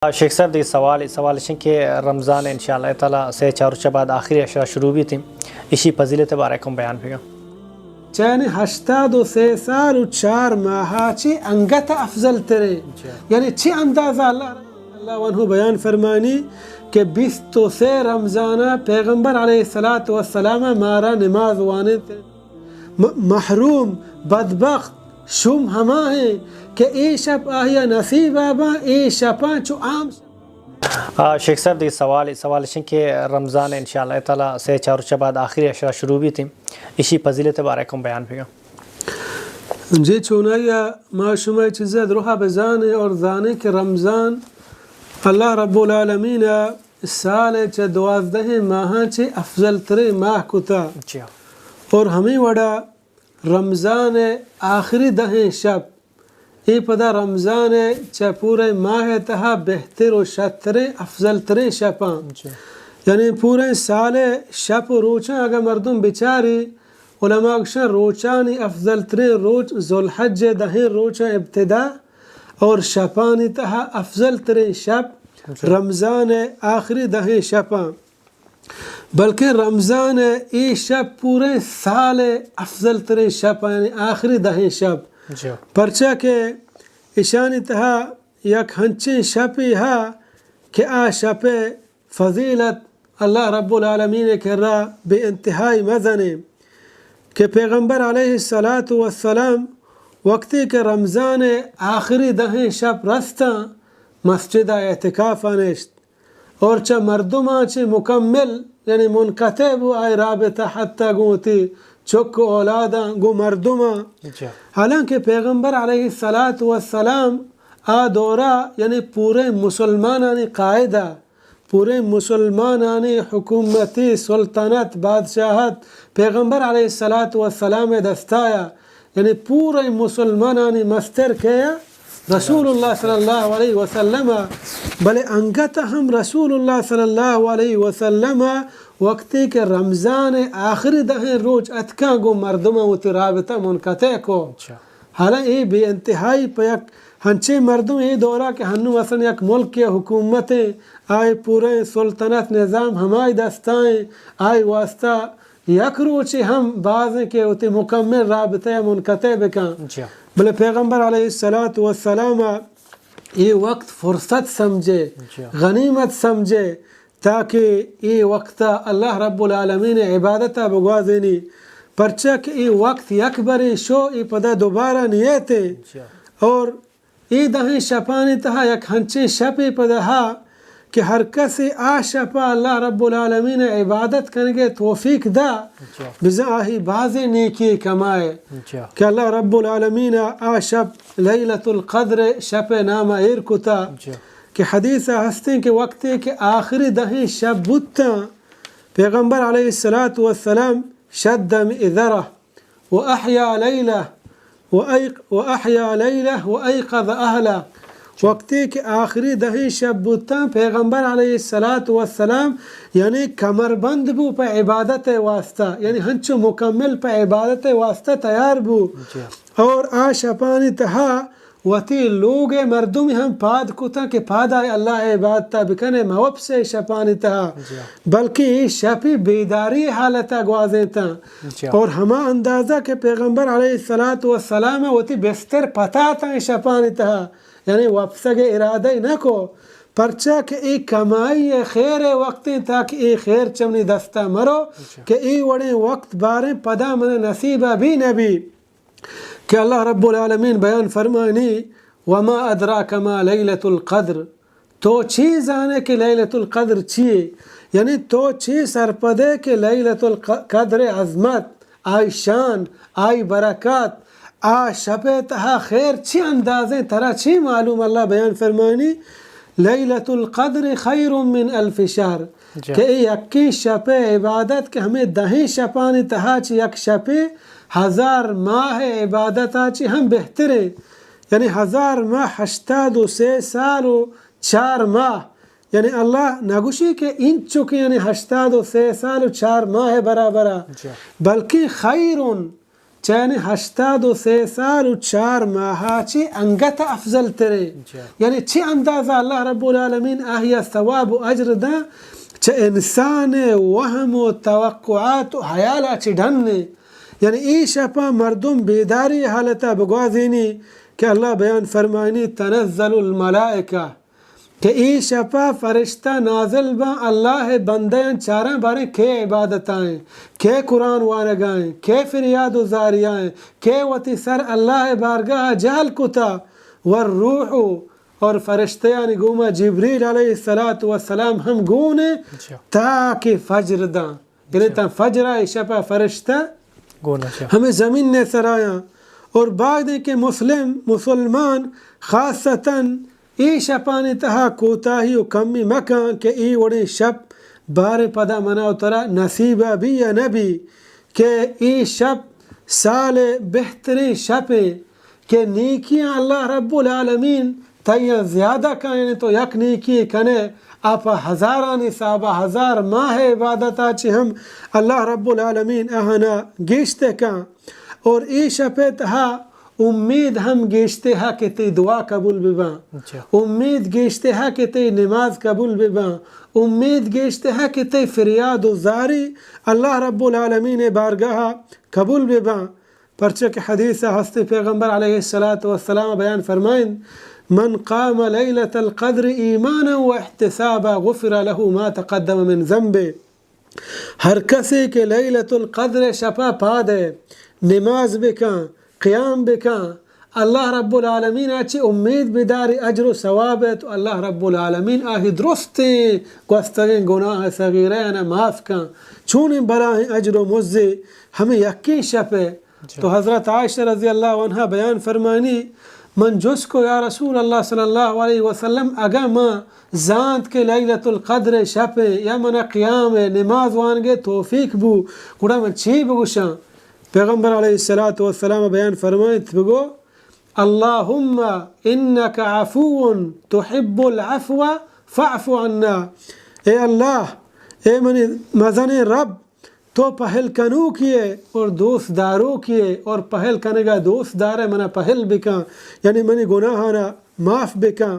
شیخ صاحب دی سوال کہ رمضان انشاءاللہ تعالی سے 4 روز بعد آخری عشرہ شروع بھی تھی اسی فضیلت بارے کم بیان پیگا چاہنے 83 سال و 4 ماہا چی انگت افضل ترے یعنی چی اندازہ اللہ عنہ بیان فرمانی کہ 23 رمضانہ پیغمبر علیہ السلام مارا نماز وانے محروم بدبخت شم ہما ہیں کہ ای شب آہیا نصیب آبا ای شپاں چو عام شیخ صاحب دی سوال کہ رمضان انشاءاللہ تعالی سے 4 روز بعد آخری عشرہ شروع بھی تھی اسی فضیلت بارے کم بیان پیگا جی چونایا ما شما چیزت روحا بزانے اور زانے کہ رمضان اللہ رب العالمین سال چے 12 ماہاں چے افضل ترے ماہ کتا اور ہمیں وڑا رمضان آخری 10 شب ای پدا رمضان چا پورے ماہ تہا بہتر و شترے افضل ترے شپاں یعنی پورے سال شپ و روچاں اگر مردم بچاری علماء اکشن روچانی افضل ترے روچ ذوالحج 10 روچاں ابتدا اور شپانی تہا افضل ترے شپ رمضان آخری 10 شپاں بلکہ رمضان ای شب پورے سال افضل ترے شپ یعنی آخری 10 شب پرچہ کہ اشانی تہا یک ہنچیں شپی ہا کہ آ شپ فضیلت اللہ رب العالمین کر رہا بے انتہائی مزنے کہ پیغمبر علیہ السلام وقتی کہ رمضان آخری 10 شب رستا مسجد اعتکاف نشت اور چا مردمہ چے مکمل یعنی منقطع بو آئی رابطہ حتی گوتی چک اولادا گو مردمہ حالانکہ پیغمبر علیہ السلام آ دورہ یعنی پورے مسلمانانی قائدہ پورے مسلمانانی حکومتی سلطنت بادشاہت پیغمبر علیہ السلام دستایا یعنی پورے مسلمانانی مستر کیا رسول اللہ صلی اللہ علیہ وسلم بلے انگتا ہم رسول اللہ صلی اللہ علیہ وسلم وقتی کہ رمضان آخری 10 روز اتکا گو مردمہ و رابطہ منقطع کو حالا ای بے انتہائی پیک ہنچے مردم ای دورہ کہ ہنو اصلا یک ملک کی حکومتیں آئے پورے سلطنت نظام ہمائی دستائیں آئے واسطہ یک روچے ہم بعضیں کہ ہوتے مکمل رابطہ منقطع بکاں بلے پیغمبر علیہ السلام یہ وقت فرصت سمجھے غنیمت سمجھے تاکہ یہ وقت اللہ رب العالمین عبادتہ بگوازینی پرچہ کہ یہ وقت یک بری شو یہ پدا دوبارہ نیتے اور یہ 10 شپانی تہا یک ہنچے شپی پدا ہا کہ ہر کسی آ شپا اللہ رب العالمین عبادت کرنے توفیق دا بزا آہی بازی نیکی کمائے کہ اللہ رب العالمین آ شپ لیلت القدر شپ نام ارکتا کہ حدیثہ ہستے کہ وقتے کہ آخری 10 شب بودتا پیغمبر علیہ السلام شد مئذرہ وأحیا لیلہ وأیقظ اہلہ وقتی کہ آخری 10 شب بودتا پیغمبر علیہ السلام یعنی کمر بند بو پہ عبادت واسطہ یعنی ہنچو مکمل پہ عبادت واسطہ تیار بو اور آ شپانی تہا وتی لوگ مردم ہم پاد کتا کہ پاد آئے اللہ عبادتہ بکنے موب سے شپانی تہا بلکہ شپی بیداری حالتہ گوازیں تا اور ہما اندازہ کہ پیغمبر علیہ السلام وتی بستر پتا تا شپانی تہا یعنی وپسگ ارادہ نہ کو پرچہ کہ ای کمائی خیر وقتیں تاکہ ای خیر چمنی دستہ مرو کہ ای وڑیں وقت باریں پدا من نصیبہ بھی نبی کہ اللہ رب العالمین بیان فرمانی وما ادراک ما لیلت القدر تو چیز آنے کہ لیلت القدر چیئے یعنی تو چیز سرپدے کہ لیلت القدر عظمت آئی شان آئی برکات آ شب تہا خیر چی اندازیں ترا چی معلوم اللہ بیان فرمانی لیلت القدر خیر من 1000 شہر کہ یکی شب عبادت کہ ہمیں 10 شپانی تہا چی یک شب 1000 ماہ عبادت آچی ہم بہترے یعنی 1000 ماہ 83 سال و 4 ماہ یعنی اللہ نگوشی کہ ان چکے یعنی 83 سال و 4 ماہ برابرہ بلکہ خیرون چین 83 سال و 4 ماها چی انگت افضل تره یعنی چی اندازه الله رب العالمین احیا ثواب و اجر ده چه انسان وهم و توقعات و حیالا چی ڈھننے یعنی ای شپا مردم بیداری حالتا بگوازینی کہ اللہ بیان فرمائنی تنزل الملائکہ کہ ای شپا فرشتہ نازل با اللہ بندیاں چاریں بارے کے عبادتائیں کے قرآن وانگائیں کے فریاد و زاریائیں کے وتی سر اللہ بارگاہ جہل کتا والروح اور فرشتیاں گوما جبریل علیہ السلام ہم گونے تاکہ فجر دا یعنی تا فجر ای شپا فرشتہ ہمیں زمین نے سرایا اور بعد کہ مسلمان خاصتاً ای شپانی تہا کوتاہی و کمی مکان کہ ای وڑی شپ بار پدا مناو ترا نصیبہ بھی یا نبی کہ ای شپ سال بہتری شپ کہ نیکیاں اللہ رب العالمین تیہ زیادہ کہیں تو یک نیکی کنے آپ ہزارانی صحابہ 1000 ماہ عبادتا چی ہم اللہ رب العالمین اہنا گیشتے کان اور ای شپے تہا امید ہم گیشتے ہاں کہ تی دعا قبول ببا امید گیشتے ہاں کہ تی نماز قبول ببا امید گیشتے ہاں کہ تی فریاد و زاری اللہ رب العالمین بارگاہ قبول ببا پرچہ کہ حدیث ہستی پیغمبر علیہ السلام بیان فرمائیں من قام لیلة القدر ایمانا و احتسابا غفر له ما تقدم من ذنبه ہر کسی کے لیلة القدر شپا پادے نماز بکان قیام بکان اللہ رب العالمین اچھی امید بداری اجر و ثواب ہے تو اللہ رب العالمین آہی درستی گوستگیں گناہ صغیرین معاف کان چونیں بلاہیں اجر و مزے ہمیں یقین شپے تو حضرت عائشہ رضی اللہ عنہ بیان فرمانی من جس کو یا رسول اللہ صلی اللہ علیہ وسلم اگا ماں زانت کے لیلۃ القدر شپے یا من قیام نماز وانگے توفیق بو گوڑا من چی بگوشاں پیغمبر علیہ السلام بیان فرمائت بگو اللہم انکا عفو تحب العفو فاعف عنا اے اللہ اے منی مزن رب تو پہل کنو کیے اور دوست دارو کیے اور پہل کنگا دوست دار منا پہل بکا یعنی منی گناہانا معاف بکا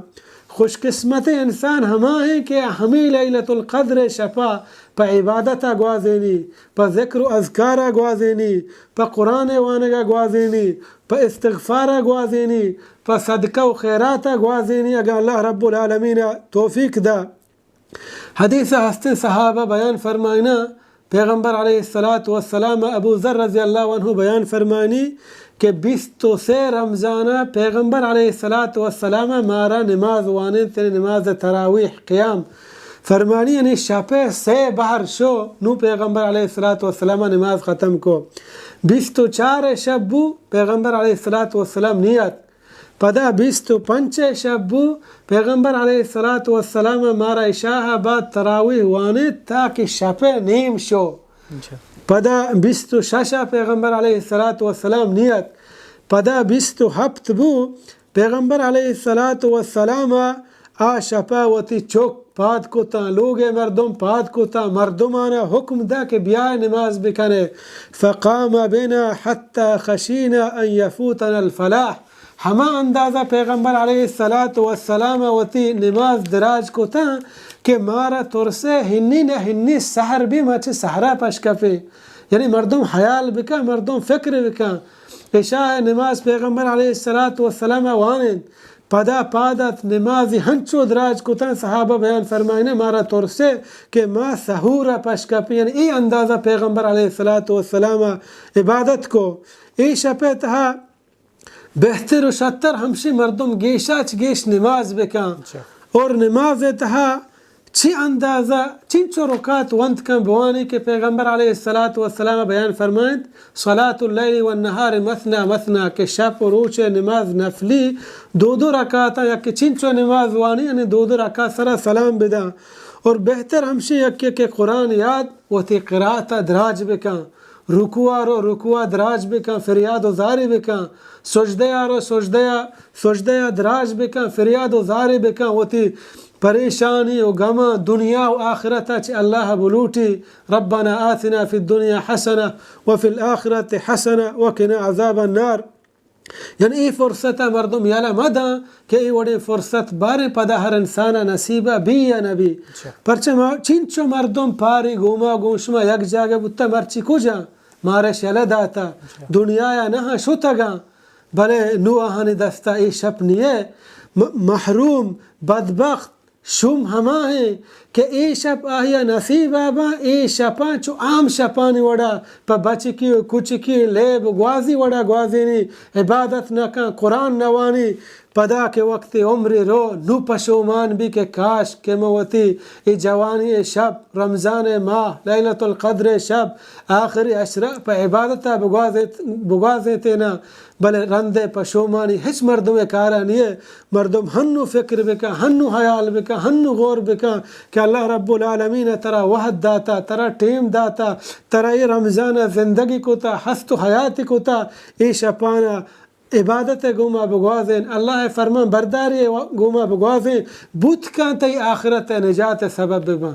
خوش قسمت انسان ہما ہیں کہ ہمیں لیلۃ القدر شپا پا عبادتا گوازینی پا ذکر و اذکارا گوازینی پا قرآن وانگا گوازینی پا استغفارا گوازینی پا صدقہ و خیراتا گوازینی اگر اللہ رب العالمین توفیق دا حدیث ہستے صحابہ بیان فرمائنا پیغمبر علیہ السلام ابو ذر رضی اللہ عنہ بیان فرمانی کہ 23 رمضانہ پیغمبر علیہ السلام مارا نماز وانے تیرے نماز تراویح قیام فرمانی یعنی شپے سے باہر شو نو پیغمبر علیہ السلام نماز ختم کو 24 شبو پیغمبر علیہ السلام نیت پدا 25 شبو پیغمبر علیہ السلام مارا عشاء بعد تراویح وانے تاکہ شپے نیم شو پدا 26 پیغمبر علیہ السلام نیت پدا 27 بو پیغمبر علیہ السلام آ شپا وتی چوک پاد کتا لوگ مردم پاد کتا مردمانا حکم دا کہ بیائے نماز بکنے فقام بنا حتی خشینا ان یفوتنا الفلاح ہما اندازہ پیغمبر علیہ السلام وتی نماز دراج کتا کہ مارا ترسے ہنی نہ ہنی سحر بھی مچے سحرہ پشکپے یعنی مردم حیال بکا مردم فکر بکا عشاء نماز پیغمبر علیہ السلام وانند پدا پادت نمازی ہنچو دراج کتا صحابہ بیان فرمائنے مارا ترسے کہ ما سحورہ پشکپے یعنی ای اندازہ پیغمبر علیہ السلام عبادت کو ای شپے تہا بہتر و شتر ہمشی مردم گیشا گیش نماز بکان اور نماز تہا چی اندازہ چنچو رکات وند کن بوانی کہ پیغمبر علیہ السلام بیان فرمائیں صلاة اللیل والنہار مثنا مثنا کہ شب و روچ نماز نفلی 2 رکاتا یا کہ چنچو نماز وانی یعنی 2 رکات سرا سلام بدا اور بہتر ہمشی یکی کہ قرآن یاد و تی قرآتا دراج بکان رکوع دراج بکن فریاد و زاری بکن سجدہ دراج بکن فریاد و زاری بکن وتی پریشانی و غم دنیا و آخرت چ اللہ بلوٹی ربنا آتنا فی الدنیا حسنہ وفی الآخرت حسنہ وقنا عذاب النار. یعنی ای فرصت مردم یالا مدا کہ ای وڑے فرصت بارے پدا ہر انسانا نصیبہ بھی یا نبی پرچہ چینچو مردم پاری گوما گوشما یک جاگہ بتا مرچی کجا مارے شلہ داتا دنیا یا نہا شتگا بلے نو آہانی دستا ای شپ نیے محروم بدبخت شم ہما ہیں کہ ای شپ آہیا نصیب آبا ای شپاں چو عام شپانی وڑا پا بچکی و کچکی لیب گوازی وڑا گوازینی عبادت نکا قرآن نوانی پدا کے وقت عمر رو نو پشومان بھی کہ کاش کہ موتی ای جوانی شب رمضان ماہ لیلۃ القدر شب آخری عشرہ پا عبادتا بگوازے تینا بلے رندے پشومانی ہچ مردم کارا نہیں ہے. مردم ہنو فکر بکا ہنو حیال بکا ہنو غور بکا کہ اللہ رب العالمین ترا وحد داتا ترا ٹیم داتا ترا یہ رمضان زندگی کو تا ہست و حیاتی کو تا ای شپانا عبادت گوما بگوازین اللہ فرمان برداری گوما بگوازین بوت کان تی آخرت نجات سبب بما.